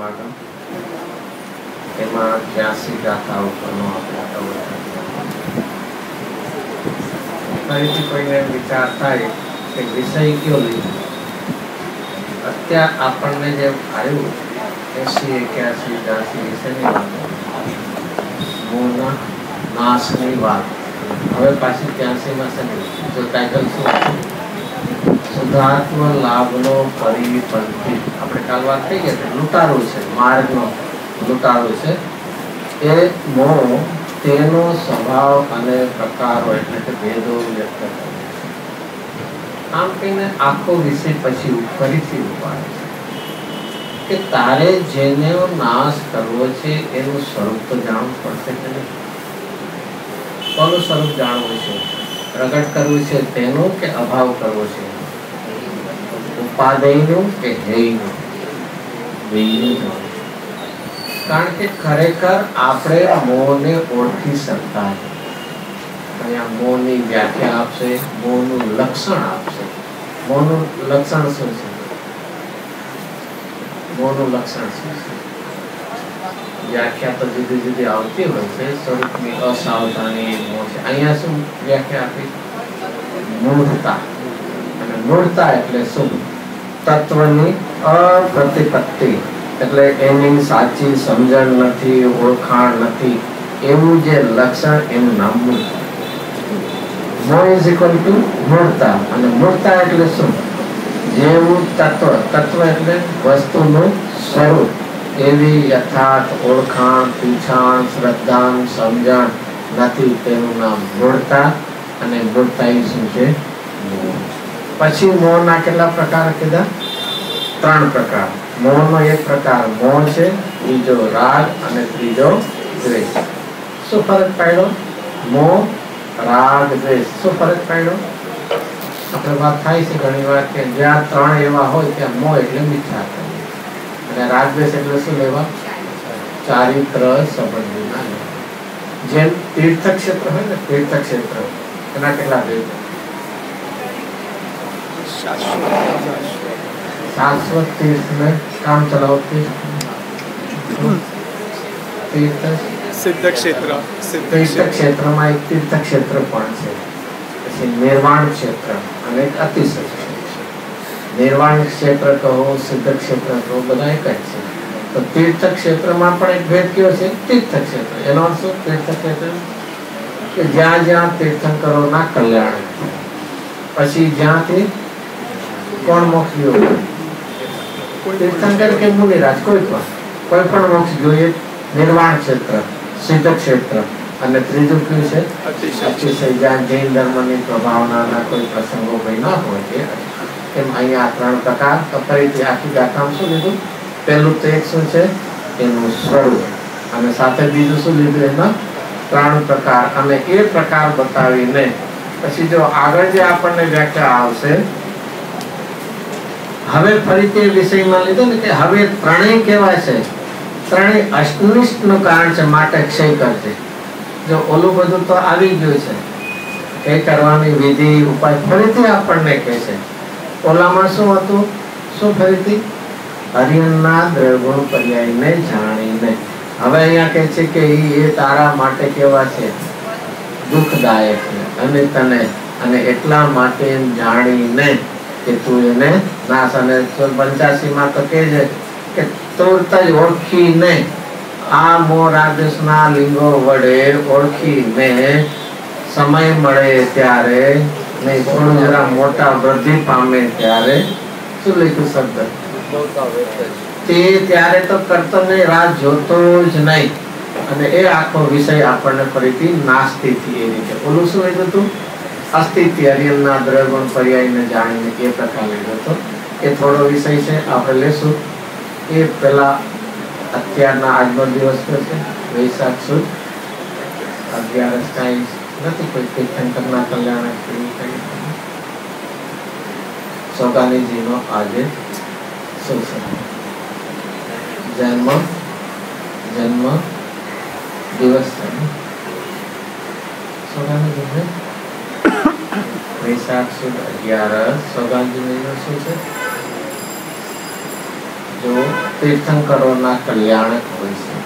સમાગમ એમાં 83 ગાથા ઉપરનો ફરીથી કોઈને વિચાર થાય કે વિષય કયો લીધો. અત્યારે આપણને જે આવ્યું 80, 81, 82 વિષયની વાત, મોહના નાશની વાત. હવે પાછી 83માં છે જો ટાઇટલ શું હતું? શુદ્ધાત્મ લાભનો પરિપંથી. આપણે કાલ વાત થઈ ગયા લૂંટારો છે, માર્ગનો લૂંટારો છે. એ મોહ તેનો સ્વભાવ અને પ્રકારો એટલે કે ભેદો વ્યક્ત કરે. આમ કહીને આખો વિષય પછી ફરીથી ઉપાડે છે કે તારે જેનો નાશ કરવો છે એનું સ્વરૂપ તો જાણવું પડશે કે નહીં? કોનું સ્વરૂપ જાણવું છે? પ્રગટ કરવું છે તેનું કે અભાવ કરવો છે? ઉપાદેયનું કે હેયનું? બેયનું. કારણ કે ખરેખર આપણે મોહને ઓળખી શકતા નથી. અહીંયા મોહની વ્યાખ્યા આપશે, મોહનું લક્ષણ આપશે. મોહનું લક્ષણ શું છે? મોહનું લક્ષણ શું છે? વ્યાખ્યા તો જુદી જુદી આવતી હોય છે. સ્વરૂપની અસાવધાની મોહ છે. અહીંયા શું વ્યાખ્યા આપી? મૂળતા. અને મૂળતા એટલે શું? તત્વની અપ્રતિપત્તિ, એટલે એની સાચી સમજણ નથી, ઓળખાણ નથી, એવું જે લક્ષણ એનું નામ મૂળતા. મોહ ઇઝ ઇક્વલ ટુ મૂળતા. અને મૂળતા એટલે શું? જેવું તત્વ, તત્વ એટલે વસ્તુનું સ્વરૂપ, એવી યથાર્થ ઓળખાણ, પીછાણ, શ્રદ્ધા, સમજણ નથી, તેનું નામ મૂળતા. અને મૂળતા એ શું છે? પછી મોહના કેટલા પ્રકાર કીધા? 3 પ્રકાર. મોહનો એક પ્રકાર મોહ છે, બીજો રાગ અને ત્રીજો દ્વેષ. શું ફરક પાડ્યો? મોહ, રાગ, દ્વેષ. શું ફરક પાડ્યો? આપણે વાત થાય છે ઘણી વાર કે જ્યાં 3 એવા હોય ત્યાં મોહ એટલે મિથ્યા અને રાગ દ્વેષ એટલે શું લેવા? ચારિત્ર સંબંધીના લેવા. જેમ તીર્થ ક્ષેત્ર હોય ને, તીર્થ ક્ષેત્ર એના કેટલા ભેદ? શાશ્વત તીર્થ ને કામ ચલાવો તીર્થ, સિદ્ધ ક્ષેત્ર. તીર્થ ક્ષેત્રમાં એક તીર્થ ક્ષેત્ર પણ છે. પછી નિર્વાણ ક્ષેત્ર અને એક અતિશય ક્ષેત્ર. નિર્વાણ ક્ષેત્ર કહો, સિદ્ધ ક્ષેત્ર કહો, બધા એક જ છે. તો તીર્થ ક્ષેત્રમાં પણ એક ભેદ કયો છે? તીર્થ ક્ષેત્ર. એનો અર્થ શું? તીર્થ ક્ષેત્ર કે જ્યાં જ્યાં તીર્થંકરોના કલ્યાણ. પછી જ્યાંથી કોણ મોક્ષ જોઈએ? તીર્થંકર કે મુનિરાજ, કોઈ પણ મોક્ષ જોઈએ. નિર્વાણ ક્ષેત્ર, સિદ્ધ ક્ષેત્ર અને ત્રીજું કયું છે? અતિશય. જ્યાં જૈન ધર્મની પ્રભાવનાના કોઈ પ્રસંગો ભાઈ ન હોય છે. એમ અહીંયા 3 પ્રકાર. તો ફરીથી આખી ગાથામાં શું લીધું? પહેલું તો એક શું છે? એનું સ્વરૂપ. અને સાથે બીજું શું લીધું? એમાં 3 પ્રકાર. અને એ પ્રકાર બતાવીને પછી જો આગળ જે આપણને વ્યાખ્યા આવશે, હવે ફરીથી વિષયમાં લીધો ને કે હવે ત્રણેય કેવા છે? ત્રણેય અનિષ્ટનું કારણ છે, માટે ક્ષય કરશે. જો ઓલું બધું તો આવી ગયું છે, એ કરવાની વિધિ ઉપાય ફરીથી આપણને કહે છે. ઓલામાં શું હતું? શું ફરીથી? હરિયનના દ્રવ્યગુણ પર્યાયને જાણીને. હવે અહીંયા કહે છે કે એ તારા માટે કેવા છે? દુઃખદાયક છે. અને તને અને એટલા માટે જાણીને કે તું એને નાશ. અને 85માં તો કહે છે કે તુરત જ ઓળખીને આ મોહ રાગના લિંગો વડે ઓળખીને સમય મળે ત્યારે, નહીં થોડું જરા મોટા વૃદ્ધિ પામે ત્યારે શું લખ્યું શબ્દ? તે ત્યારે તો કર્તવ્ય રાહ જોતો જ નહીં. અને એ આખો વિષય આપણને ફરીથી નાસ્તિથી એ રીતે ઓલું શું લીધું હતું? અસ્થિતિ હરિયનના દ્રવ્યગુણ પર્યાયને જાણીને એ પ્રકાર લીધો હતો. એ થોડો વિષય છે, આપણે લેશું. એ પેલા અત્યારના આજનો દિવસ છે વૈશાખ સુદ 11 સાયન્સ નથી કોઈ તીર્થંકરના કલ્યાણ સોગાનીજીનો આજે શું છે? જન્મ દિવસ છે. સોગાનીજી વૈશાખ સુદ 11. સોગાનજી શું છે? જો તીર્થંકરોના કલ્યાણક હોય છે,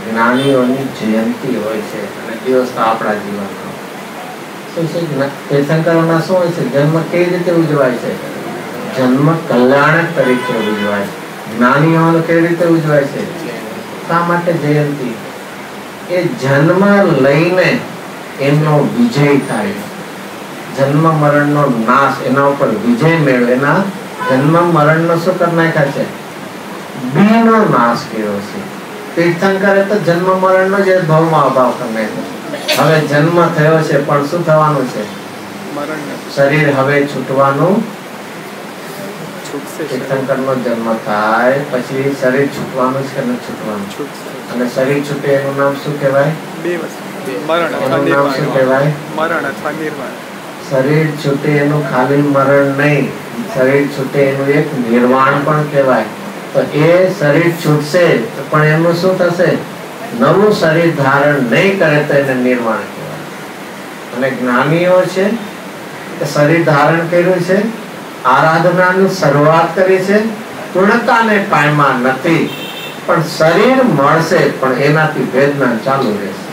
જ્ઞાનીઓની જયંતિ હોય છે, અને દિવસ તો આપણા જીવનનો શું છે. તીર્થંકરોના શું હોય છે? જન્મ કેવી રીતે ઉજવાય છે? જન્મ કલ્યાણક તરીકે ઉજવાય. જ્ઞાનીઓનો કેવી રીતે ઉજવાય છે? શા માટે જયંતિ? એ જન્મ લઈને એમનો વિજય થાય, જન્મ મરણનો નાશ, એના ઉપર વિજય મેળવે. એના જન્મ મરણનો શું કરી નાખ્યા છે? બીનો નાશ કર્યો છે. તીર્થંકરે તો જન્મ મરણનો જ ભાવમાં અભાવ કરી નાખ્યો. હવે જન્મ થયો છે, પણ શું થવાનું છે? શરીર હવે છૂટવાનું. તીર્થંકરનો જન્મ થાય પછી શરીર છૂટવાનું છે કે ન છૂટવાનું? અને શરીર છૂટે એનું નામ શું કહેવાય? એનું નામ શું કહેવાય? મરણ અથવા નિર્વાણ. શરીર છૂટે એનું ખાલી મરણ નહીં, શરીર છૂટે એનું એક નિર્વાણ પણ કહેવાય. તો એ શરીર છૂટશે પણ એનું શું થશે? નવું શરીર ધારણ નહીં કરે તો એને નિર્વાણ કહેવાય. અને જ્ઞાનીઓ છે કે શરીર ધારણ કર્યું છે, આરાધનાની શરૂઆત કરી છે, પૂર્ણતાને પામ્યા નથી, પણ શરીર મળશે પણ એનાથી વેદના ચાલુ રહેશે.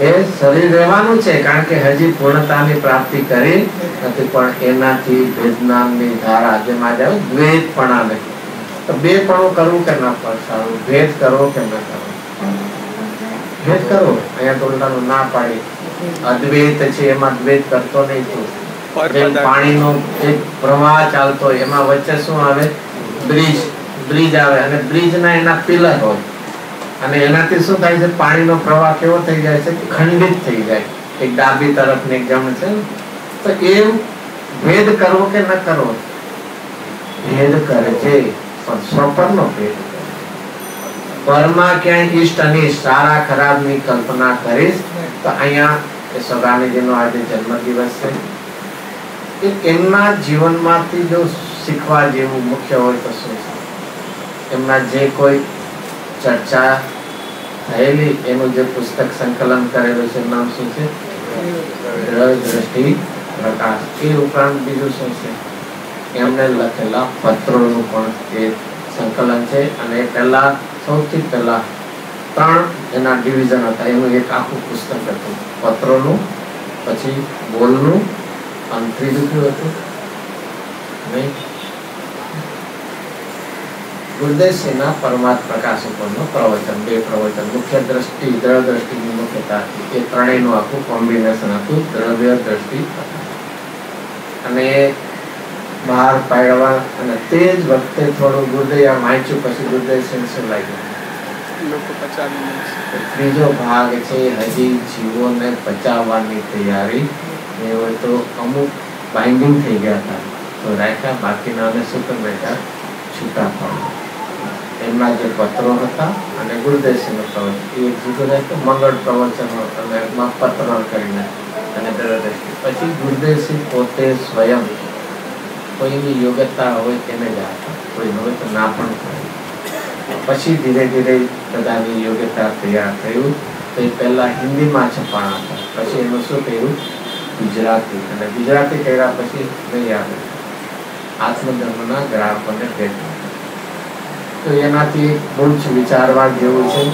એ શરીર રહેવાનું છે કારણ કે હજી પૂર્ણતાની પ્રાપ્તિ કરી નથી, પણ એનાથી વેદનાની ધારા જેમાં જાવ દ્વૈતપણા નથી. તો બેપણું કરવું કે ન સારું? ભેદ કરવો કે ન કરવો? ભેદ કરવો. અહીંયા તો ઉલટાનું ના પાડી. અદ્વૈત છે એમાં દ્વૈત કરતો નહીં. તું પાણીનો એક પ્રવાહ ચાલતો હોય, એમાં વચ્ચે શું આવે? બ્રિજ આવે, અને બ્રિજના એના પિલર હોય, અને એનાથી શું થાય છે? પાણીનો પ્રવાહ કેવો થઈ જાય છે? ખંડિત થઈ જાય, એક ડાબી તરફ ને એક જમણી છે. તો એ ભેદ કરવો કે ન કરવો? ભેદ કરે છે, પણ સ્વપરનો ભેદ. પરમાં ક્યાંય ઈષ્ટ અનિષ્ટ, સારા ખરાબ ની કલ્પના કરીશ તો અહીંયા સગાનીજીનો આજે જન્મદિવસ છે. એમના જીવનમાંથી જો શીખવા જેવું મુખ્ય હોય તો શું છે? એમના જે કોઈ ચર્ચા થયેલી એનું જે પુસ્તક સંકલન કરેલું છે, નામ શું છે? દ્રષ્ટિ પ્રકાશ. એ ઉપરાંત બીજું શું છે? એમને લખેલા પત્રોનું પણ એ સંકલન છે. અને પહેલા સૌથી પહેલા 3 એના ડિવિઝન હતા, એનું એક આખું પુસ્તક હતું. પત્રોનું, પછી બોલનું, અને ત્રીજું કયું હતું? નહીં, ગુરુદેવસિંહના પરમાત્મ પ્રકાશ ઉપરનું પ્રવચન. 2 પ્રવચન, મુખ્ય દ્રષ્ટિ, દ્રઢ દ્રષ્ટિની મુખ્યતા હતી. એ ત્રણેયનું આખું કોમ્બિનેશન હતું, દ્રવ્ય દ્રષ્ટિ. અને બહાર પાડવા, અને તે જ વખતે થોડું ગુરુદેવ વાંચ્યું પછી ગુરુદેવસિંહ શું લાગ્યું? ત્રીજો ભાગ છે હજી જીવોને પચાવવાની તૈયારી. એ હોય તો અમુક બાઇન્ડિંગ થઈ ગયા હતા તો રાખ્યા, બાકીનાને શું કરી નાખ્યા? છૂટા પડ્યા. એમના જે પત્રો હતા અને ગુરુદેવસિંહનો પ્રવચન એ જુદું રાખ્યું. મંગળ પ્રવચન અને એમાં પત્ર કરીને અને દ્રષ્ટિ. પછી ગુરુદેવસિંહ પોતે સ્વયં કોઈની યોગ્યતા હોય તેને જ આપતા, કોઈ હોય તો ના પણ કરે. પછી ધીરે ધીરે બધાની યોગ્યતા તૈયાર થયું. તો એ પહેલા હિન્દીમાં છપાણા હતા, પછી એનું શું કર્યું? ગુજરાતી. અને ગુજરાતી કર્યા પછી નહીં આવે આત્મધર્મના ગ્રાહકોને ભેટ. તો એનાથી બહુ જ વિચારવા જેવું છે.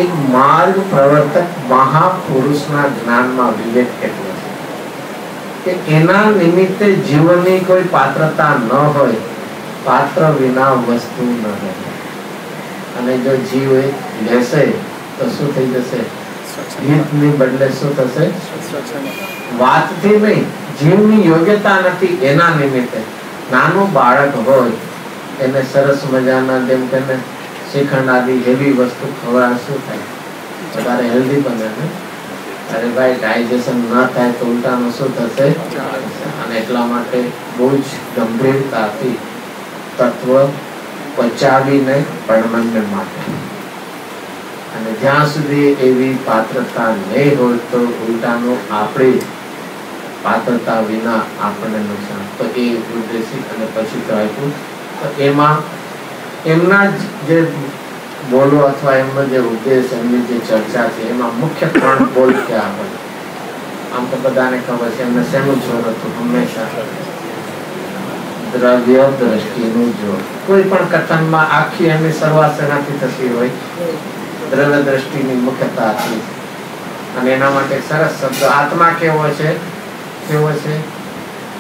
એક માર્ગ પ્રવર્તક મહાપુરુષના જ્ઞાનમાં વિવેક કેટલો છે કે એના નિમિત્તે જીવનની કોઈ પાત્રતા ન હોય, પાત્ર વિના વસ્તુ ન રહે. અને જો જીવ લેશે તો શું થઈ જશે? ગીતની બદલે શું થશે? વાતથી નહીં, જીવની યોગ્યતા નથી એના નિમિત્તે. નાનું બાળક હોય એને સરસ મજાના જેમ કે શ્રીખંડ આદિ હેવી વસ્તુ ખવડાવે શું થાય? વધારે હેલ્ધી બને ને. અરે ભાઈ, ડાયજેશન ન થાય તો ઉલટાનું શું થશે? અને એટલા માટે બહુ જ ગંભીરતાથી તત્વ પચાવીને પરમાનન્ટ માટે. અને જ્યાં સુધી એવી પાત્રતા નહીં હોય તો ઉલટાનું આપણી પાત્રતા વિના આપણને નુકસાન. તો એ ઉદ્દેશી અને પછી તો આપ્યું. તો એમાં એમના જે બોલો અથવા એમનો જે ઉદ્દેશ, એમની જે ચર્ચા છે એમાં મુખ્ય 3 બોલ ક્યાં હોય? આમ તો બધાને ખબર છે એમને શેનું જોર હતું હંમેશા? દ્રવ્ય દ્રષ્ટિનું જોડ. કોઈ પણ કથનમાં આખી એની શરૂઆત શેનાથી થતી હોય? દ્રવ્ય દ્રષ્ટિની મુખ્યતાથી. અને એના માટે સરસ શબ્દ આત્મા કેવો છે? કેવો છે?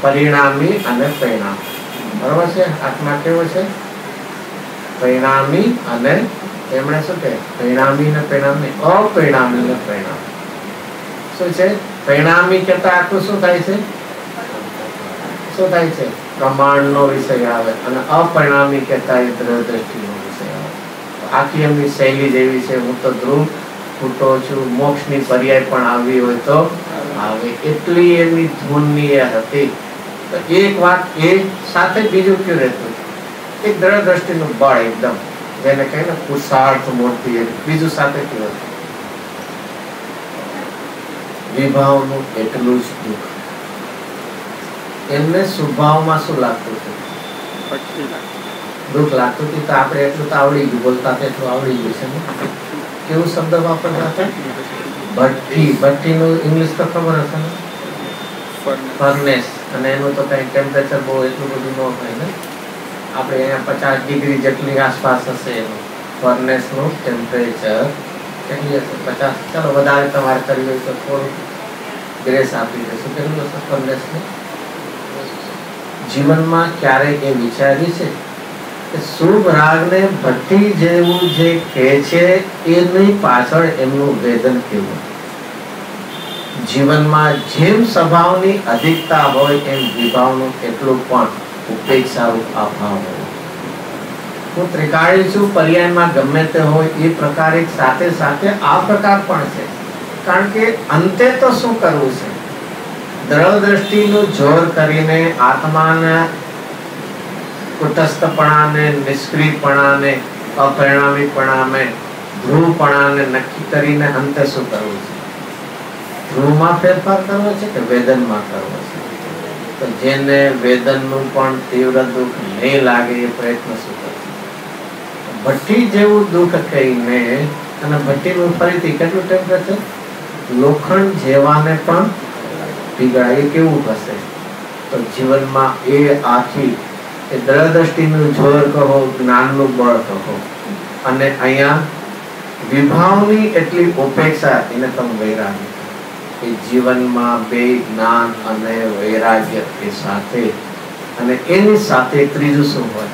પરિણામી અને પરિણામ. બરોબર છે? આત્મા કેવો છે? પરિણામી અને એમણે શું કહે? પરિણામી ને પરિણામ ને અપરિણામી ને પરિણામ. શું છે? પરિણામી કહેતા આખું શું થાય છે? શું થાય છે? પ્રમાણનો વિષય આવે. અને અપરિણામી કહેતા એ દ્રવ્ય દ્રષ્ટિનો વિષય આવે. આખી એમની શૈલી જેવી છે. હું તો ધ્રુવ ફૂટો છું, મોક્ષની પર્યાય પણ આવી હોય તો આવે, એટલી એમની ધૂનની એ હતી. તો એક વાત એ સાથે બીજું ક્યું રહેતું? એક દ્રવ્ય દ્રષ્ટિનું બળ એકદમ, જેને કહે ને પુરુષાર્થ મૂર્તિ, બીજું સાથે ક્યું હતું? વિભાવનું એટલું જ દુઃખ. એમને સ્વભાવમાં શું લાગતું હતું? દુઃખ લાગતું હતું. તો આપણે એટલું તો આવડી ગયું, બોલતા એટલું આવડી ગયું છે ને. કેવું શબ્દ વાપરતા હતા? ભઠ્ઠી. ભઠ્ઠીનું ઇંગ્લિશ તો ખબર હશે ને? ફર્નેસ. અને એનું તો કઈ ટેમ્પરેચર બહુ એટલું બધું ન હોય ને. આપણે અહીંયા 50 ડિગ્રી જેટલી આસપાસ હશે એનું ફર્નેસનું ટેમ્પરેચર. કેટલી હશે? 50. ચાલો વધારે તમારે કરવી હોય તો થોડું ગ્રેસ આપી દેશું. કેટલું હશે ફર્નેસનું? જીવનમાં ક્યારેય એ વિચાર્યું છે કે શુભ રાગને ભઠ્ઠી જેવું જે કહે છે એની પાછળ એમનું વેદન કેવું? જીવનમાં જેમ સ્વભાવની અધિકતા હોય એમ વિભાવનું એટલું પણ ઉપેક્ષારૂપ અભાવ હોય. હું ત્રિકાળી છું, પર્યાયમાં ગમે તે હોય એ પ્રકારે સાથે સાથે આ પ્રકાર પણ છે. કારણ કે અંતે તો શું કરવું છે? દ્રવ્ય દ્રષ્ટિનું જોર કરીને આત્માના કુટસ્થપણાને, નિષ્ક્રિયપણાને, અપરિણામીપણાને, ધ્રુવપણાને નક્કી કરીને અંતે શું કરવું છે? ધ્રુવમાં ફેરફાર કરવો છે કે વેદનમાં કરવો છે? તો જેને વેદનનું પણ તીવ્ર દુઃખ નહીં લાગે એ પ્રયત્ન શું કરશે? ભઠ્ઠી જેવું દુઃખ કહીને, અને ભઠ્ઠીનું ફરીથી કેટલું ટેમ્પરેચર? લોખંડ જેવાને પણ પીગળાય. એ કેવું હશે? તો જીવનમાં એ આખી એ દ્રવ્ય દ્રષ્ટિનું જોર કહો, જ્ઞાનનું બળ કહો, અને અહીંયા વિભાવની એટલી ઉપેક્ષા, એને તમે વૈરાગ્ય. એ જીવનમાં બે જ્ઞાન અને વૈરાગ્ય એ સાથે, અને એની સાથે ત્રીજું શું હોય?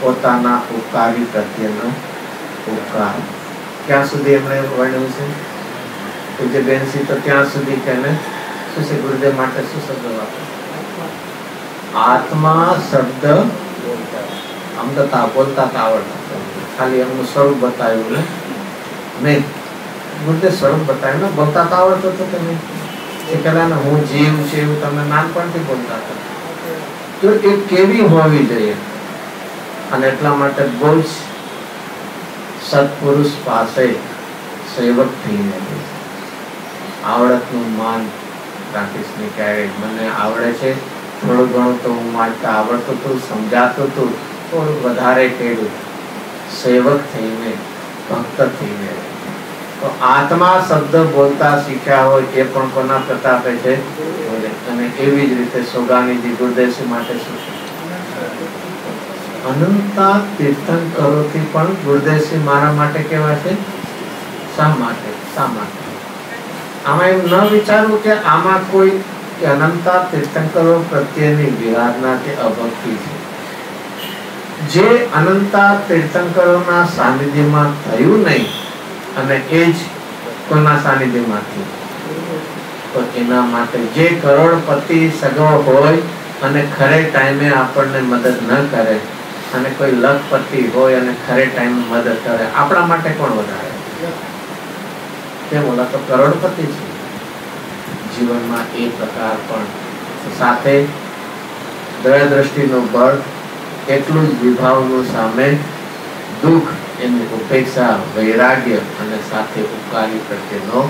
પોતાના ઉપકારી પ્રત્યેનો ઉપકાર. ક્યાં સુધી એમણે વર્ણ્યું છે? પૂજ્ય બેનસી તો ત્યાં સુધી કે ને શું છે? ગુરુદેવ માટે શું શબ્દ વાપરે? આત્મા શબ્દ આમ તો બોલતા આવડતા, ખાલી એમનું સ્વરૂપ બતાવ્યું ને નહીં. ગુરુદેવ સ્વરૂપ બતાવ્યું ને, બોલતા તો આવડતું હતું કે નહીં? શીખેલા ને હું જીવ છે એવું તમને નાનપણથી બોલતા હતા. તો એ કેવી હોવી જોઈએ? અને એટલા માટે બહુ જ સત્પુરુષ પાસે સેવક થઈને આવડતનું માન રાખીશ નહીં ક્યારેય. મને આવડે છે થોડું ઘણું તો હું વાંચતા આવડતું હતું, સમજાતું હતું, થોડું વધારે કર્યું. સેવક થઈને, ભક્ત થઈને. તો આત્મા શબ્દ બોલતા શીખ્યા હોય એ પણ કોના પ્રતાપે છે? અને એવી જ રીતે સોગાનીજી ગુરુદેવજી માટે શું છે? અનંતા તીર્થંકરોથી પણ ગુરુદેવજી મારા માટે કેવા છે? શા માટે? શા માટે? આમાં એમ ન વિચારવું કે આમાં કોઈ અનંતા તીર્થંકરો પ્રત્યેની વિરાધના કે અભક્તિ છે. જે અનંતા તીર્થંકરોના સાનિધ્યમાં થયું નહીં, અને એ જ કોના સાનિધ્યમાંથી? તો એના માટે જે કરોડપતિ સગો હોય અને ખરે ટાઈમે આપણને મદદ ન કરે, અને કોઈ લખપતિ હોય અને ખરે ટાઈમે મદદ કરે, આપણા માટે કોણ વધારે? કેમ? ઓલા તો કરોડપતિ છે. જીવનમાં એ પ્રકાર પણ સાથે દ્રવ્ય દ્રષ્ટિનું બળ, એટલું જ વિભાવનું સામે દુઃખ, એની ઉપેક્ષા, વૈરાગ્ય, અને સાથે ઉપકારી પ્રત્યેનો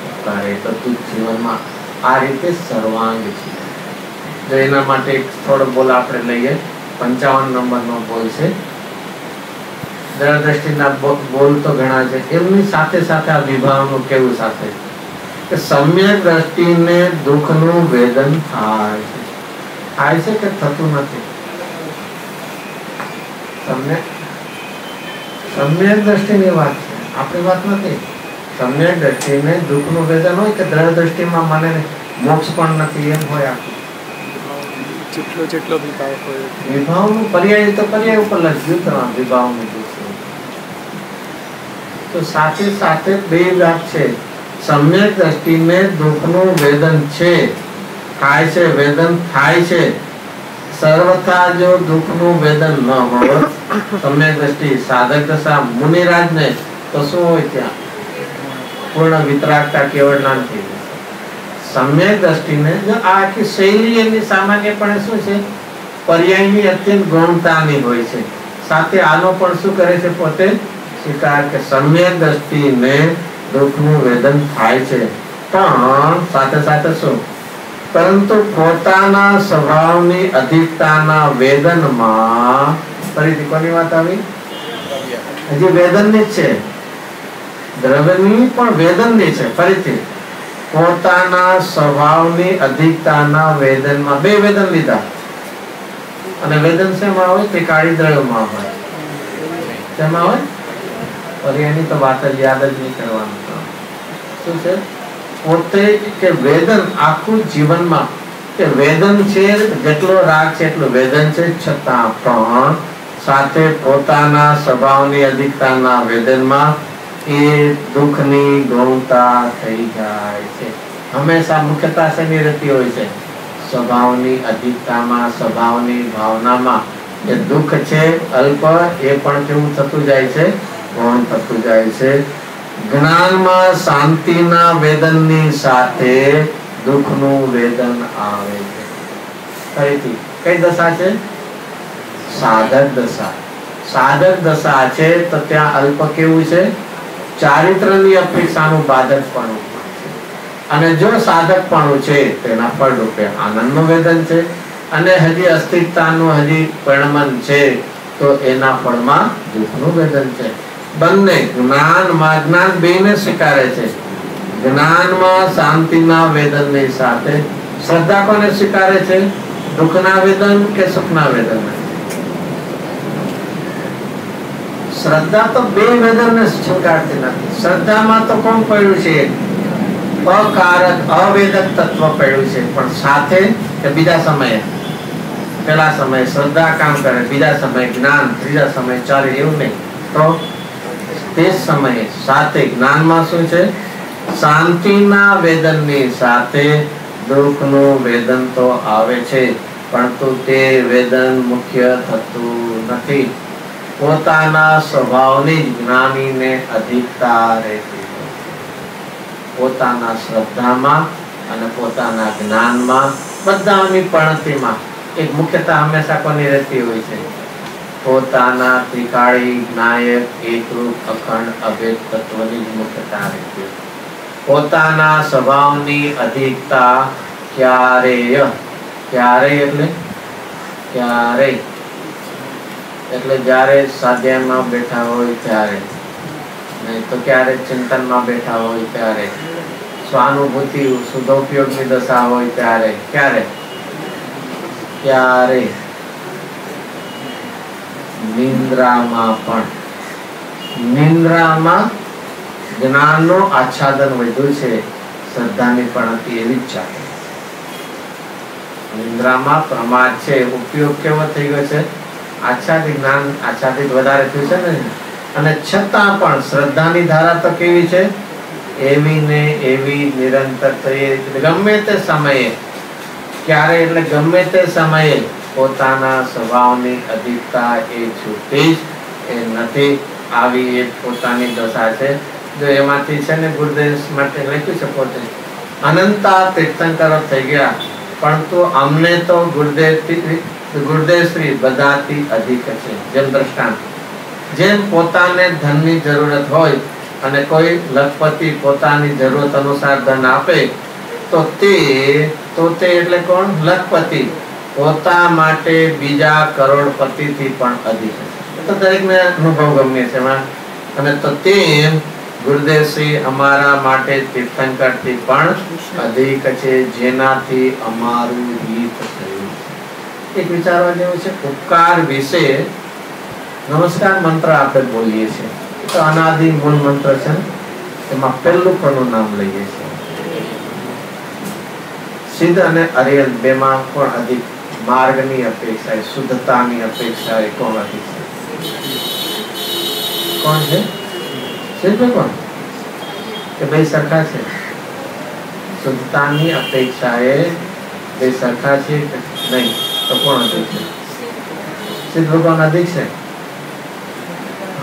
ઉપકાર. એ બધું જીવનમાં આ રીતે સર્વાંગ છે. જો એના માટે એક થોડો બોલ આપણે લઈએ. 55 નંબરનો બોલ છે. દ્રવ્ય દ્રષ્ટિના બોલ તો ઘણા છે. એમની સાથે સાથે આ વિભાવનું કેવું સાથે કે સમ્યક દ્રષ્ટિને દુઃખનું વેદન થાય છે. થાય છે કે થતું નથી? તમને સમ્યક દ્રષ્ટિની વાત છે, આપણી વાત નથી. સમ્યક દ્રષ્ટિને દુઃખનું વેદન હોય કે દ્રઢ દ્રષ્ટિમાં મને મોક્ષ પણ નથી એમ હોય. જેટલો વિભાવ હોય, વિભાવનું પર્યાય તો પર્યાય ઉપર લખ્યું ત્રણ વિભાવનું તો સાથે સાથે બે વાત છે. સમ્યક દ્રષ્ટિને દુઃખનું વેદન છે, થાય છે, વેદન થાય છે. સર્વથા જો દુઃખનું વેદન ન હોય સમ્યક દ્રષ્ટિ સાધક દશા મુનિરાજ ને તો શું હોય? ત્યાં પૂર્ણ વિતરાગતા કેવળ જ્ઞાન થઈ જાય. સમ્યક દ્રષ્ટિને જો આ આખી શૈલી એની સામાન્યપણે શું છે? પર્યાયની અત્યંત ગૌણતાની હોય છે. સાથે આનો પણ શું કરે છે? પોતે સ્વીકાર કે સમ્યક દ્રષ્ટિને દુઃખનું વેદન થાય છે, પણ સાથે સાથે શું? પરંતુ પોતાના સ્વભાવની અધિકતાના વેદનમાં, ફરીથી કોની વાત આવી? હજી વેદનની જ છે, દ્રવ્યની પણ વેદનની છે. ફરીથી પોતાના સ્વભાવની અધિકતાના વેદનમાં, બે વેદન લીધા. અને વેદન શેમાં હોય? તે કાળી દ્રવ્યમાં હોય. શેમાં હોય? પર્યાયની તો વાત જ યાદ જ નહીં કરવાનું. શું છે? પોતે કે વેદન આખું જીવનમાં કે વેદન છે, જેટલો રાગ છે એટલું વેદન છે, છતાં પણ સાથે પોતાના સ્વભાવની અધિકતાના વેદનમાં એ દુઃખની ગૌણતા થઈ જાય છે. હંમેશા મુખ્યતા શેની રહેતી હોય છે? સ્વભાવની અધિકતામાં, સ્વભાવની ભાવનામાં. એ દુઃખ છે અલ્પ, એ પણ કેવું થતું જાય છે? ગૌણ થતું જાય છે. જ્ઞાનમાં શાંતિના વેદનની સાથે દુઃખનું વેદન આવે છે. ફરીથી કઈ દશા છે? સાધક દશા. સાધક દશા છે તો ત્યાં અલ્પ કેવું છે? ચારિત્રની અપેક્ષાનું બાધકપણું છે. અને જો સાધકપણું છે તેના ફળ રૂપે આનંદનું વેદન છે, અને હજી અસ્તિત્વનું હજી પરિણમન છે તો એના ફળમાં દુઃખનું વેદન છે. બંને જ્ઞાનમાં, જ્ઞાન બેને સ્વીકારે છે. જ્ઞાનમાં શાંતિના વેદનની સાથે શ્રદ્ધા કોને સ્વીકારે છે? દુઃખના વેદન કે સુખના વેદન? શ્રદ્ધા તો બે વેદનને સ્વીકારતી નથી. શ્રદ્ધામાં તો કોણ પડ્યું છે? અકારક અવેદક તત્વ પડ્યું છે. પણ સાથે કે બીજા સમયે, પેલા સમયે શ્રદ્ધા કામ કરે, બીજા સમયે જ્ઞાન, ત્રીજા સમયે ચાલે, એવું નહીં. તો તે સમયે સાથે જ્ઞાનમાં શું છે? શાંતિના વેદનની સાથે દુઃખનું વેદન તો આવે છે, પરંતુ તે વેદન મુખ્ય થતું નથી. પોતાના સ્વભાવની જ્ઞાનીને અધિકતા રહેતી હોય. પોતાના શ્રદ્ધામાં અને પોતાના જ્ઞાનમાં, બધાની પ્રણતિમાં એક મુખ્યતા હંમેશા કોની રહેતી હોય છે? પોતાના ત્રિકાળી નાયક એકરૂપ અખંડ અભેદ તત્વની જ મુખ્યતા રહેતી. પોતાના સ્વભાવની અધિકતા ક્યારેય, ક્યારેય એટલે ક્યારેય એટલે જ્યારે સ્વાધ્યાયમાં બેઠા હોય ત્યારે, નહીં તો ક્યારે ચિંતનમાં બેઠા હોય ત્યારે, સ્વાનુભૂતિ શુદ્ધોપયોગની દશા હોય ત્યારે, ક્યારે ક્યારે નિંદ્રામાં પણ. નિંદ્રામાં જ્ઞાનનો આચ્છાદન વધ્યું છે, શ્રદ્ધાની પણ હતી એવી જ ચાલે. નિંદ્રામાં પ્રમાદ છે, ઉપયોગ કેવો થઈ ગયો છે? આચ્છાદિત જ્ઞાન, આચ્છાદિત વધારે થયું છે ને. અને છતાં પણ શ્રદ્ધાની ધારા તો કેવી છે? એવી ને એવી નિરંતર ગમે તે સમયે, ક્યારે એટલે ગમે તે સમયે પોતાના સ્વભાવની અધિકતા એ છૂટી જ એ નથી. આવી એક પોતાની દશા છે. જો એમાંથી છે ને ગુરુદેવ માટે લખ્યું છે પોતે, અનંતા તીર્થંકરો થઈ ગયા, પરંતુ અમને તો ગુરુદેવ શ્રી બધાથી અધિક છે. જેમ દ્રષ્ટાંત, જેમ પોતાને ધનની જરૂરત હોય અને કોઈ લખપતિ પોતાની જરૂરત અનુસાર ધન આપે તો તે એટલે કોણ? લખપતિ પોતા માટે બીજા કરોડપતિથી પણ અધિક છે. તો દરેકને અનુભવ ગમે છે. અને તો તેમ ગુરુદેવ શ્રી અમારા માટે તીર્થંકરથી પણ અધિક છે, જેનાથી અમારું હિત થયું. એક વિચારવા જેવું છે. ઉપકાર વિશે નમસ્કાર મંત્ર આપણે બોલીએ છીએ તો અનાદિ મૂળ મંત્ર છે, એમાં પહેલું કોનું નામ લઈએ છીએ? સિદ્ધ અને અરિયન બેમાં કોણ અધિક માર્ગની અપેક્ષાએ, શુદ્ધતાની અપેક્ષાએ કોણ અધિક છે? કોણ છે? સિદ્ધ કોણ કે બે સરખા છે? શુદ્ધતાની અપેક્ષાએ બે સરખા છે કે નહીં? તો કોણ અધિક છે? સિદ્ધ ભગવાન અધિક છે.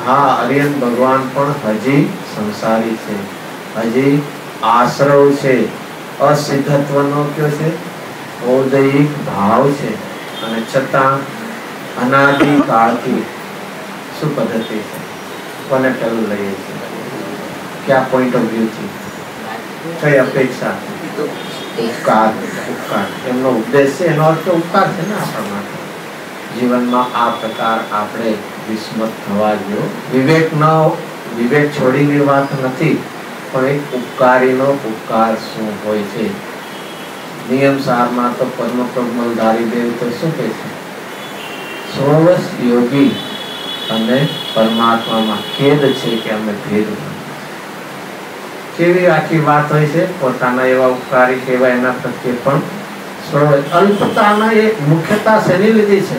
હા, અરિયન ભગવાન પણ હજી સંસારી છે, હજી આશ્રવ છે, અસિદ્ધત્વનો કયો છે? ઔદયિક ભાવ છે. અને છતાં અનાદિ કાળથી શું પદ્ધતિ છે? કોને પેલું લઈએ છીએ? કયા પોઈન્ટ ઓફ વ્યૂ થી? કઈ અપેક્ષા? ઉપકાર. ઉપકાર એમનો ઉદ્દેશ છે, એનો અર્થ ઉપકાર છે ને આપણા માટે. જીવનમાં આ પ્રકાર આપણે વિસ્મત થવા જોઈએ. વિવેક છોડીની વાત નથી, પણ એક ઉપકારીનો ઉપકાર શું હોય છે? નિયમ સારમાં તો પરમપ્રજ્ઞલધારી દેવ તો શું કહે છે? સ્વવશ યોગી અને પરમાત્મામાં ખેદ છે કે અમે ભેદ. કેવી આખી વાત હોય છે. પોતાના એવા ઉપકારી કહેવાય એના પ્રત્યે પણ અલ્પતાના એ મુખ્યતા શેની લીધી છે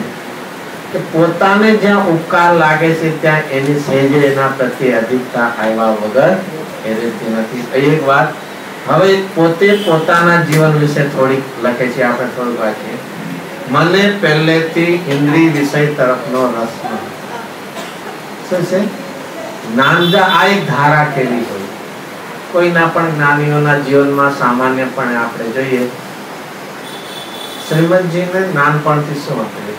કે પોતાને જ્યાં ઉપકાર લાગે છે ત્યાં એની સહેજે એના પ્રત્યે અધિકતા આવ્યા વગર એ રહેતી નથી. એક વાત હવે પોતે પોતાના જીવન વિશે થોડીક લખે છે, આપણે થોડુંક વાંચીએ. મને પહેલેથી ઇન્દ્રિય વિષય તરફનો રસ નથી. શું છે? નાનજા આ એક ધારા કેવી હોય કોઈના પણ જ્ઞાનીઓના જીવનમાં સામાન્યપણે આપણે જોઈએ. શ્રીમદજીને નાનપણથી શું હતું?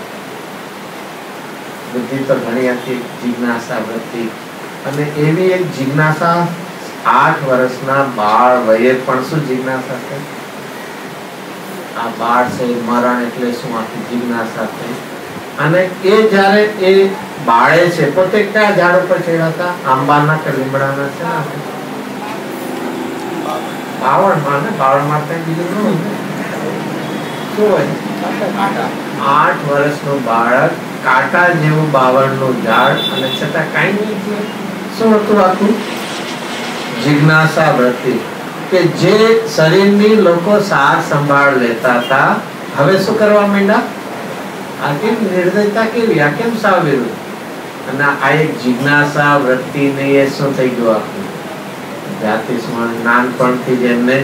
બુદ્ધિ તો ઘણી હતી, જિજ્ઞાસા વૃત્તિ, અને એવી એક જિજ્ઞાસા 8 વર્ષના બાળ વયે પણ શું જિજ્ઞાસા છે? આ બાળ છે, મરણ એટલે શું? આખી જિજ્ઞાસા છે. અને એ જયારે એ બાળે છે, પોતે કયા ઝાડ ઉપર ચડ્યા હતા? આંબાના કે લીમડાના છે ને? બાવળમાં ને, બાવળમાં કઈ બીજું ન હોય. શું હોય? 8 વર્ષનું બાળક, કાંટા જેવું બાવળનું ઝાડ, અને છતાં કઈ નહીં. શું હતું આખું? જિજ્ઞાસા વૃત્તિ. કે જે શરીરની લોકો સાર સંભાળ લેતા હતા, હવે શું કરવા માંડ્યા? આ કેમ નિર્દયતા કેવી? આ કેમ સાવ વિરુદ્ધ? અને આ એક જિજ્ઞાસા વૃત્તિ ને એ શું થઈ ગયું? આખું જાતિ સ્મરણ. નાનપણથી જ એમને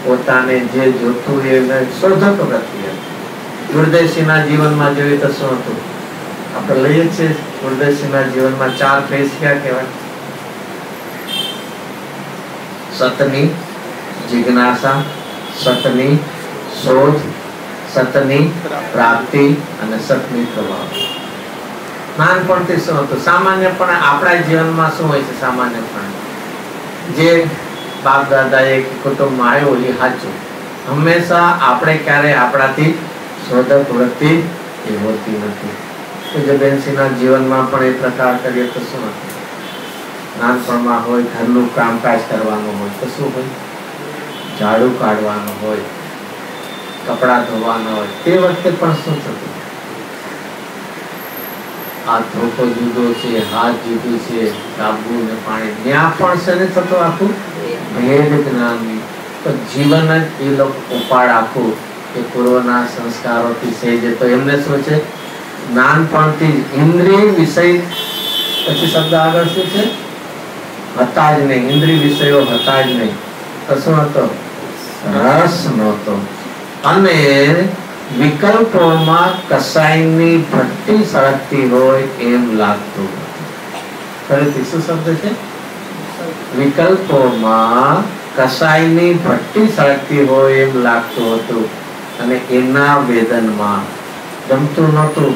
પોતાને જે જોતું એને શોધક વૃત્તિ હતી. ગુરુદેવસિંહના જીવનમાં જોઈએ તો શું હતું? આપણે લઈએ છીએ ગુરુદેવસિંહના જીવનમાં 4 ફેઝ ક્યાં કહેવાય? સતની જિજ્ઞાસા, સતની શોધ, સતની પ્રાપ્તિ અને સતની પ્રભાવ. નાનપણથી શું હતું? સામાન્યપણે આપણા જીવનમાં શું હોય છે? સામાન્યપણે જે બાપ દાદાએ કુટુંબમાં આવ્યો એ સાચું. હંમેશા આપણે ક્યારે આપણાથી શોધક વૃત્તિ એ હોતી નથી. પૂજ્યબેનસિંહના જીવનમાં પણ એ પ્રકાર કરીએ તો શું હતું? નાનપણમાં હોય, ઘરનું કામકાજ કરવાનું હોય તો શું હોય? ઝાડુ કાઢવાનું હોય, કપડા ધોવાના હોય. તે વખતે પણ શું થતું? આ ધોકો જુદો છે, હાથ જુદું છે, સાબુ ને પાણી. ત્યાં પણ છે ને થતું આખું ભેદ જ્ઞાનની. તો જીવન જ એ લોકો ઉપાડ આખું એ પૂર્વના સંસ્કારોથી સહેજે. તો એમને શું છે? નાનપણથી ઇન્દ્રિય વિષય, પછી શબ્દ આગળ શું છે? હતા જ નહીં. ઇન્દ્રિય વિષયો હતા જ નહીં. તો શું હતો? રસ નહોતો. અને વિકલ્પોમાં કસાઈની ભઠ્ઠી સળગતી હોય એમ લાગતું. ફરીથી શું શબ્દ છે? વિકલ્પોમાં કસાઈની ભઠ્ઠી સળગતી હોય એમ લાગતું હતું. અને એના વેદનમાં ગમતું નહોતું.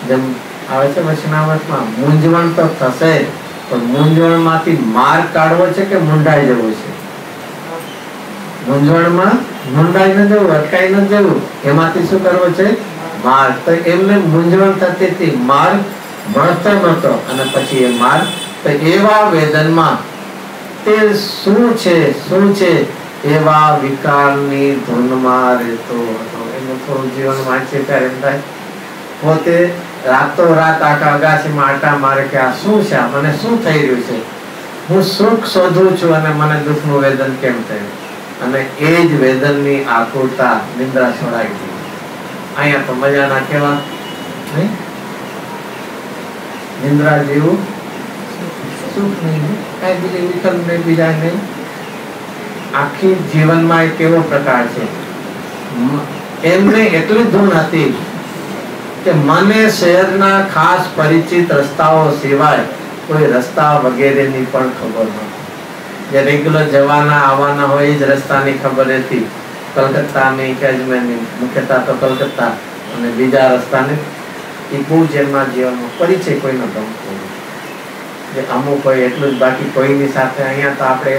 જેમ આવે છે વચનામૃતમાં, મૂંઝવણ તો થશે, પણ મૂંઝવણમાંથી માર્ગ કાઢવો છે કે મુંડાઈ જવું છે? મૂંઝવણમાં મુંડાઈ ન જવું, અટકાઈ ન જવું. એમાંથી શું કરવો છે? માર્ગ. તો એમને મૂંઝવણ થતી હતી, માર્ગ મળતો નહોતો. અને પછી એ માર્ગ, તો એવા વેદનમાં તે શું છે, શું છે એવા વિકારની ધૂનમાં રહેતો હતો. એનું થોડું જીવન વાંચે ત્યારે એમ થાય પોતે રાતોરાત આખા અગાસીમાં આટા મારે કે આ શું છે, આ મને શું થઈ રહ્યું છે, હું સુખ શોધું છું અને મને દુઃખનું વેદન કેમ થયું, અને એ જ વેદનની આકુરતા નિંદ્રા છોડાવી દીધી. અહીંયા તો મજાના કેવા નહીં, નિંદ્રા જેવું સુખ નહીં, કઈ બીજી વિકલ્પ નહીં, બીજા નહીં. આખી જીવનમાં એક એવો પ્રકાર છે, એમને એટલી ધૂન હતી કે મને શહેરના ખાસ પરિચિત રસ્તાઓ સિવાય કોઈ રસ્તા વગેરેની પણ ખબર નથી. જે રેગ્યુલર જવાના આવવાના હોય એ જ રસ્તાની ખબર હતી. કલકત્તાની કે અજમેરની, મુખ્યતઃ તો કલકત્તા, અને બીજા રસ્તાને એ બહુ જેમના જીવનમાં પરિચય કોઈનો ગમતો જે અમુક હોય એટલું જ, બાકી કોઈની સાથે. અહીંયા તો આપણે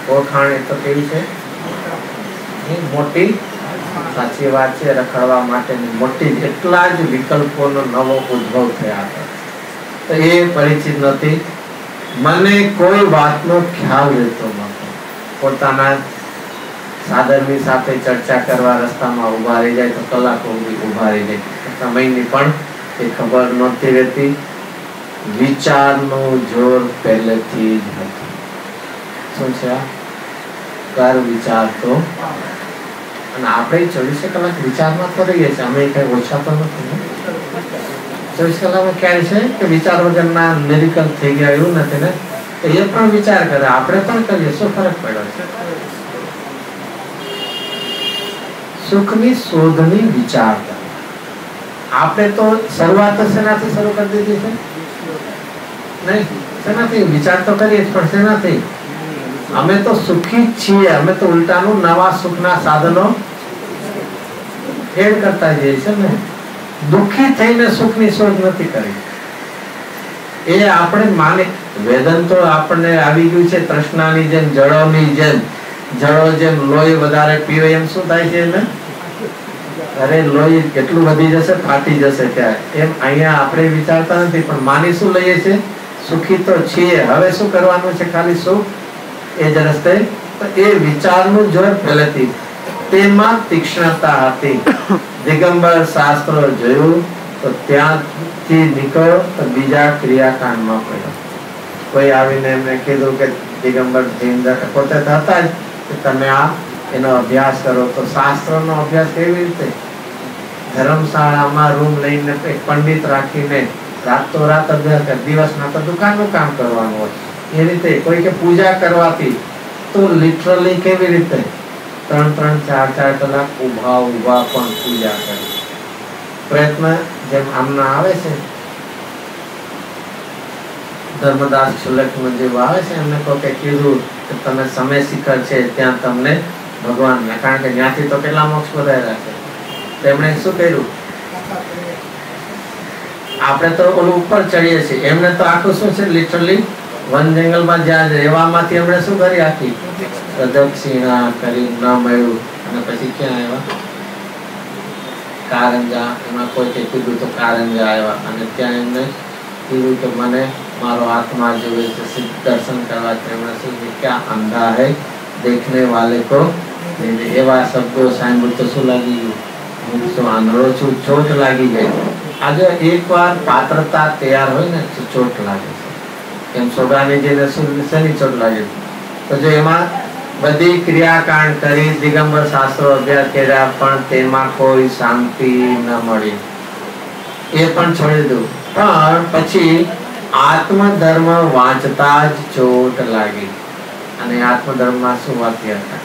ઓળખાણ એ તો કેવી છે મોટી, સાચી વાત છે, રખડવા માટેની મોટી, એટલા જ વિકલ્પોનો નવો ઉદ્ભવ થયા હતા. તો એ પરિચિત નથી. મને કોઈ વાતનો ખ્યાલ રહેતો નહોતો. પોતાના સાધનની સાથે ચર્ચા કરવા રસ્તામાં ઉભા રહી જાય તો કલાકો ઉભા રહી જાય, સમયની પણ એ ખબર નહોતી રહેતી. વિચારનું જોર પહેલેથી જ હતું. શું છે આ કર વિચાર તો, અને આપણે 24 કલાક વિચારમાં તો રહીએ છીએ. અમે કઈ ઓછા તો નથી. 24 કલાકમાં ક્યારે છે કે વિચાર વગરના નિરીકલ થઈ ગયા એવું નથી ને. એ પણ વિચાર કરે, આપણે પણ કરીએ. શું ફરક પડ્યો છે? સુખની શોધની વિચારતા. આપણે તો શરૂઆત શેનાથી શરૂ કરી દીધી છે? નહીં, શેનાથી વિચાર તો કરીએ પણ શેનાથી? અમે તો સુખી છીએ. અમે તો ઉલટાનું નવા સુખના સાધનો એડ કરતા જઈએ છે ને. દુઃખી થઈને સુખની શોધ નથી કરી. એ આપણે માને વેદન તો આપણને આવી ગયું છે તૃષ્ણાની જેમ, જળોની જેમ. જળો જેમ લોહી વધારે પીવે એમ શું થાય છે એને? અરે લોહી કેટલું વધી જશે, ફાટી જશે ત્યાં. એમ અહીંયા આપણે વિચારતા નથી, પણ માની શું લઈએ છીએ? સુખી તો છીએ. હવે શું કરવાનું છે? ખાલી સુખ એ જ રસ્તે. એ વિચારનું જોર પહેલેથી તેમાં તીક્ષ્ણતા હતી. દિગંબર શાસ્ત્રો જોયું તો ત્યાંથી નીકળો તો બીજા ક્રિયાકાંડમાં પડ્યો. કોઈ આવીને એમને કીધું કે દિગંબર પોતે હતા જ કે તમે આ એનો અભ્યાસ કરો. તો શાસ્ત્રનો અભ્યાસ કેવી રીતે? ધર્મશાળામાં રૂમ લઈને એક પંડિત રાખીને રાતોરાત અભ્યાસ કરે. દિવસના તો દુકાનનું કામ કરવાનું હોય. એ રીતે કોઈ કે પૂજા કરવાથી તો લિટરલી કેવી રીતે 3-3, 4-4 કલાક ઉભા પણ પૂજા કરે. પ્રયત્ન જેમ આમના આવે છે, ધર્મદાસ શુલ્ક જેવું આવે છે, એમને કોઈ કીધું કે તમે સમય શિખર છે ત્યાં તમને ભગવાન, કારણ કે ત્યાંથી તો કેટલા મોક્ષ વધાર્યા છે. તેમણે શું કર્યું? આપણે તો ઓલું ઉપર ચડીએ છીએ, એમને તો આખું શું છે લિટરલી વન જંગલમાં જ્યાં રહેવામાંથી એમણે શું કરી? આખી પ્રદક્ષિણા કરી, ન મળ્યું. અને પછી ક્યાં આવ્યા? કારંજા. એમાં કોઈ કીધું તો કારંજા આવ્યા, અને ત્યાં એમને કીધું કે મને મારો આત્મા જોવે છે, સિદ્ધ દર્શન કરવા. તેમણે શું ક્યાં અંધા હૈ દેખને વાલે કો, એવા શબ્દો સાંભળ્યું તો શું લાગી ગયું? હું શું આંધળો છું? ચોટ લાગી જાય. આજે એકવાર પાત્રતા તૈયાર હોય ને તો ચોટ લાગે છે. એમ સોગાનીજીને શેની ચોટ લાગે? તો જો એમાં બધી ક્રિયાકાંડ કરી, દિગંબર શાસ્ત્રો અભ્યાસ કર્યા, પણ તેમાં કોઈ શાંતિ ન મળી. એ પણ છોડી દઉં. પણ પછી આત્મધર્મ વાંચતા જ ચોટ લાગી. અને આત્મધર્મમાં શું વાક્ય હતા?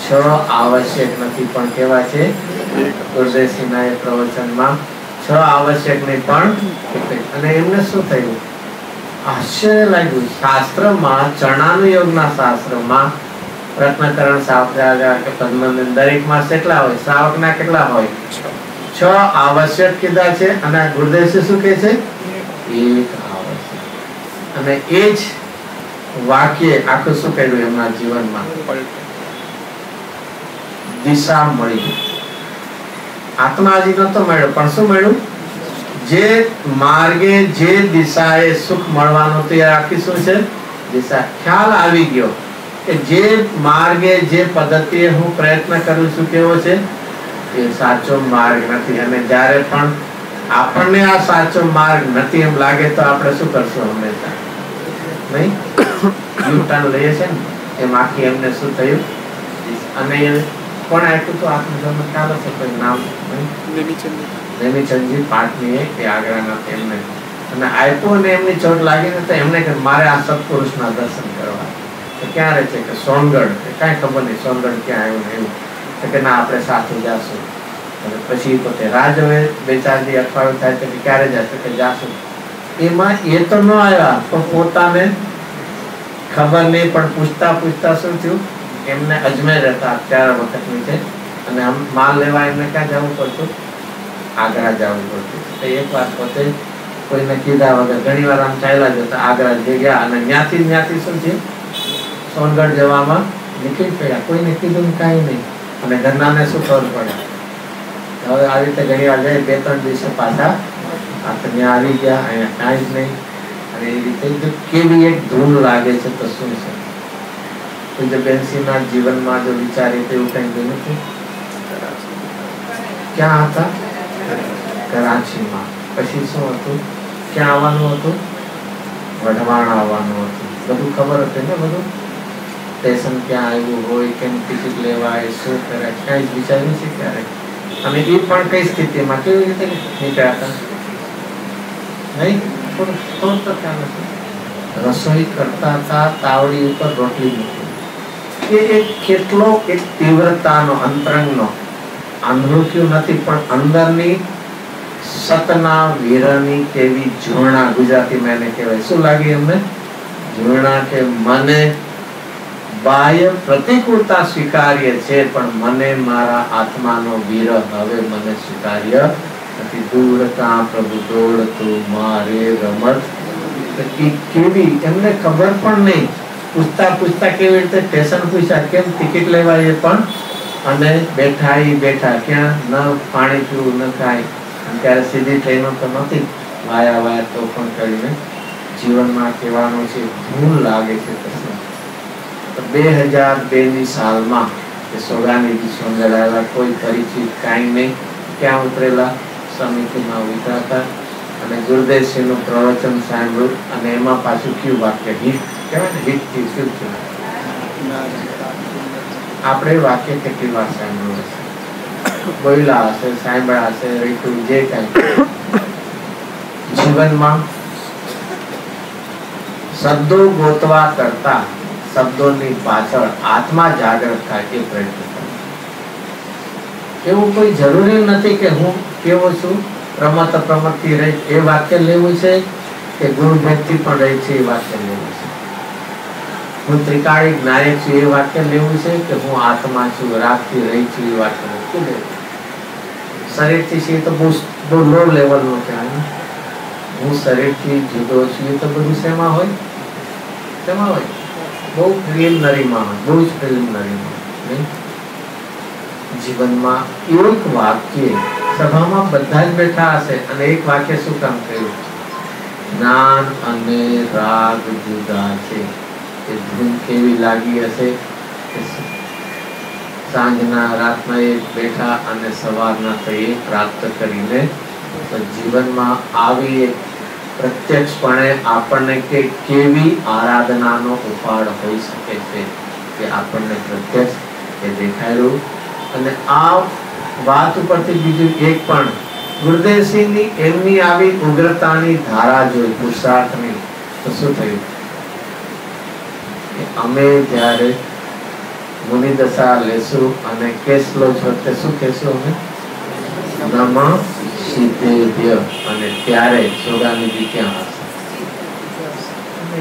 6 આવશ્યક નથી પણ કેવા છે? ગુરુદેવસિંહના એ પ્રવચનમાં 6 આવશ્યક નહીં પણ. અને એમને શું થયું? આશ્ચર્ય લાગ્યું. શાસ્ત્રમાં, ચરણાનુયોગના શાસ્ત્રમાં પ્રશ્નકરણ શાસ્ત્ર કે પદ્મનંદ દરેકમાં કેટલા હોય? શ્રાવકના કેટલા હોય? 6 આવશ્યક કીધા છે. અને ગુરુદેવ શું કહે છે? 1 આવશ્યક. અને એ જ વાક્ય આખું શું કર્યું એમના જીવનમાં? દિશા મળી. આત્મા હજી નતો મળ્યો, પણ શું મળ્યું? જે માર્ગે જે દિશાએ સુખ મળવાનું હતું એ આખી શું છે? દિશા. ખ્યાલ આવી ગયો કે જે માર્ગે જે પદ્ધતિએ હું પ્રયત્ન કરું છું કેવો છે? એ સાચો માર્ગ નથી. અને જ્યારે પણ આપણને આ સાચો માર્ગ નથી એમ લાગે તો આપણે શું કરશું? હંમેશા નહીં યુ ટર્ન લઈએ છે ને એમ આખી એમને શું થયું? અને કોણ આપ્યું તો આત્મધર્મ ખ્યાલ હશે કોઈ નામ? નેમિચંદજી પાટની એ આગ્રાના એમને અને આપ્યું અને એમની ચોટ લાગી ને તો એમને કે મારે આ સત્પુરુષના દર્શન કરવા. તો ક્યાં રહે છે? કે સોનગઢ. કાંઈ ખબર નહીં સોનગઢ ક્યાં આવ્યું ને એવું. તો કે ના આપણે સાથે જાશું. અને પછી પોતે રાહ જોવે 2-4 દી અઠવાડિયું થાય તો ક્યારે જશે? કે જાશું. એમાં એ તો ન આવ્યા પણ પોતાને ખબર નહીં પણ પૂછતા પૂછતા શું થયું? એમને અજમેર હતા અત્યારે વખતની છે અને આમ માલ લેવા એમને ક્યાં જવું પડતું? આગ્રા જવું પડતું. તો એક વાર પોતે કોઈને કીધા વગર ઘણી વાર આમ ચાલ્યા જતા આગ્રા જઈ ગયા અને ત્યાંથી શું છે સોનગઢ જવામાં નીકળી પડ્યા. કોઈને કીધું કાંઈ નહીં અને ઘરનાને શું ખબર પડે? હવે આવી રીતે ઘણી વાર જાય 2-3 દિવસે પાછા ત્યાં આવી ગયા. અહીંયા કાંઈ જ નહીં. અને એ રીતે કેવી એક ધૂન લાગે છે તો શું છે? પૂજ્ય બેનસીના જીવનમાં જો વિચારીએ તો એવું કંઈ ગયું નથી. ક્યાં હતા? કરાચીમાં. પછી શું હતું? ક્યાં આવવાનું હતું? વઢવાણ આવવાનું હતું. બધું ખબર હતી ને? બધું સ્ટેશન ક્યાં આવ્યું હોય, કેમ ટિકિટ લેવાય, શું કરે, ક્યાંય જ વિચાર્યું છે ક્યારે? અને એ પણ કઈ સ્થિતિમાં કેવી રીતે નીકળ્યા હતા? નહીં તો ક્યાં નથી. રસોઈ કરતા હતા, તાવડી ઉપર રોટલી મૂકી. એ એક કેટલો એક તીવ્રતાનો અંતરંગનો આંધળું નથી પણ અંદરની સતના વીરની કેવી ઝૂરણા, ગુજરાતીમાં એને કહેવાય શું લાગી એમને? ઝૂરણા કે મને બાહ્ય પ્રતિકૂળતા સ્વીકાર્ય છે પણ મને મારા આત્માનો વિરહ હવે મને સ્વીકાર્ય નથી. દૂર કાં પ્રભુ દોડતું મારે રમત કેવી એમને ખબર પણ નહીં. પૂછતા કેવી રીતે સ્ટેશન પૂછ્યા કેમ ટિકિટ લેવાય પણ અને બેઠા ક્યાં ન પાણી પીવું ન ખાય. ત્યારે સીધી ટ્રેનો તો નથી વાયા તો પણ કરીને જીવનમાં કહેવાનું છે ધૂળ લાગે છે. 2002ની સાલમાં સોગાનીજી સોનગઢ આવ્યા. કોઈ પરિચિત કાંઈ નહીં. ક્યાં ઉતરેલા? સમિતિમાં ઉતરાતા અને ગુરુદેવસિંહનું પ્રવચન સાંભળ્યું અને એમાં પાછું કયું વાક્ય હિટ કહેવાય ને? હિટ થયું શું થયું? આપણે વાક્ય કેટલી વાર સાંભળ્યું હશે, બોલ્યા હશે, સાંભળ્યા હશે, રીતું જે કાંઈ જીવનમાં શબ્દો ગોતવા કરતા શબ્દોની પાછળ આત્મા જાગૃત થાય એ પ્રયત્ન કરો. એવું કોઈ જરૂરી નથી કે હું કેવો છું, પ્રમથી રહી એ વાક્ય લેવું છે કે ગુરુ ભક્તિ પણ રહી છે એ વાક્ય લેવું છે. હું ત્રિકાળી જ્ઞાયક છું એ વાક્ય લેવું છે કે હું આત્મા છું, રાગથી રહી છું એ વાક્ય લેવું. શરીરથી છે તો બહુ લો લેવલનું કહેવાય. હું શરીરથી જુદો છું એ તો બધું શેમાં હોય? બહુ પ્રિલિમિનરીમાં હોય, બહુ જ પ્રિલિમિનરીમાં નહીં. જીવનમાં એક વાક્ય સભામાં બધા જ બેઠા હશે અને એક વાક્ય શું કામ કહ્યું? જ્ઞાન અને રાગ જુદા છે. એ ધૂન કેવી લાગી હશે? સાંજના રાતના એ બેઠા અને સવારના તો એ પ્રાપ્ત કરીને જીવનમાં આવી એક પ્રત્યક્ષપણે આપણને કે કેવી આરાધનાનો ઉપાડ હોઈ શકે છે કે આપણને પ્રત્યક્ષ એ દેખાયેલું. અને આ વાત ઉપરથી બીજું એક પણ ગુરુદેવસિંહની એમની આવી ઉગ્રતાની ધારા જોઈ પુરુષાર્થની તો શું થયું? અમે જ્યારે મુનિ દશા લેશું અને કેસ લો છો તે શું કહેશું? અમે બ્રહ્મ સિદ્ધેભ્ય. અને ત્યારે સોગાનીજી ક્યાં હશે?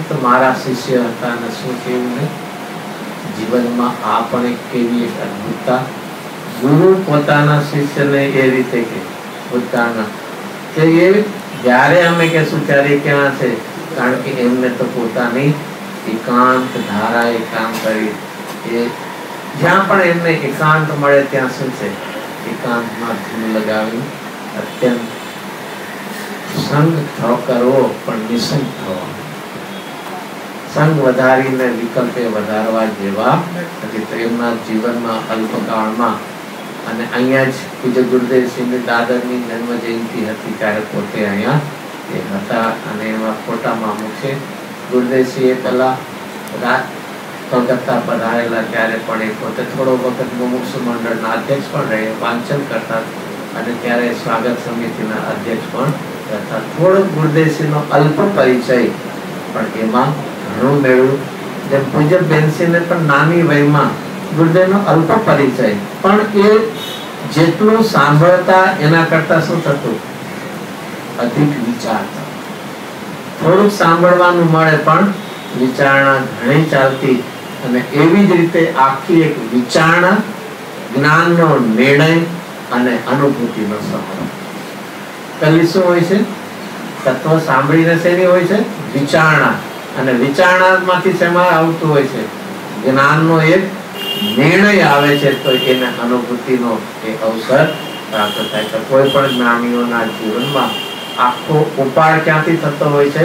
તો મારા શિષ્ય હતા અને શું કેવું નહીં. જીવનમાં આ પણ એક કેવી એક અદ્ભુતતા. ગુરુ પોતાના શિષ્યને એ રીતે કે પોતાના કે એ જ્યારે અમે કહેશું ત્યારે ક્યાં છે? કારણ કે એમને તો પોતાની એકાંત ધારાએ કામ કરી. એ જ્યાં પણ એમને એકાંત મળે ત્યાં શું છે? એકાંતમાં ધૂન લગાવી અત્યંત સંગ કરવો પણ નિસંગ થવો. સંગ વધારીને વિકલ્પે વધારવા જેવા નથી. તો એમના જીવનમાં અલ્પકાળમાં અને અહીંયા જ પૂજ્ય ગુરુદેવસિંહની દાદરની જન્મ જયંતિ હતી ત્યારે પોતે અહીંયા એ હતા અને એમાં ફોટામાં અમુક છે. ગુરુદેવસિંહે પહેલા કલકત્તા પધારેલા ત્યારે પણ એ પોતે થોડો વખત મુમુક્ષુ મંડળના અધ્યક્ષ પણ રહ્યા, વાંચન કરતા અને ત્યારે સ્વાગત સમિતિના અધ્યક્ષ પણ હતા. થોડો ગુરુદેવસિંહનો અલ્પ પરિચય પણ એમાં ઘણું મેળવ્યું. જેમ પૂજ્ય બેનસિંહને પણ નાની વયમાં ગુરુદેવનો અલ્પ પરિચય, પણ એ જેટલું સાંભળતા એના કરતા શું થતું, અધિક વિચારતા. થોડુંક સાંભળવાનું મળે પણ વિચારણા ઘણી ચાલતી અને એવી જ રીતે આખી એક વિચારણા, જ્ઞાનનો નિર્ણય અને અનુભૂતિનો સમૂહ. પહેલી શું હોય છે? તત્વ સાંભળીને શેની હોય છે? વિચારણા. અને વિચારણામાંથી શેમાં આવતું હોય છે? જ્ઞાનનો એક નિર્ણય આવે છે, તો એને અનુભૂતિનો એક અવસર પ્રાપ્ત થાય છે. કોઈ પણ જ્ઞાનીઓના જીવનમાં આખો ઉપાડ ક્યાંથી થતો હોય છે?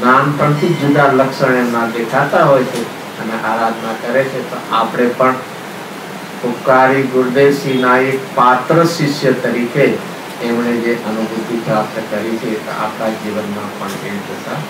નાનપણથી જુદા લક્ષણ એમના દેખાતા હોય છે અને આરાધના કરે છે. તો આપણે પણ ઉપકારી ગુરુદેવસિંહના એક પાત્ર શિષ્ય તરીકે એમણે જે અનુભૂતિ પ્રાપ્ત કરી છે, તો આપણા જીવનમાં પણ એ દશા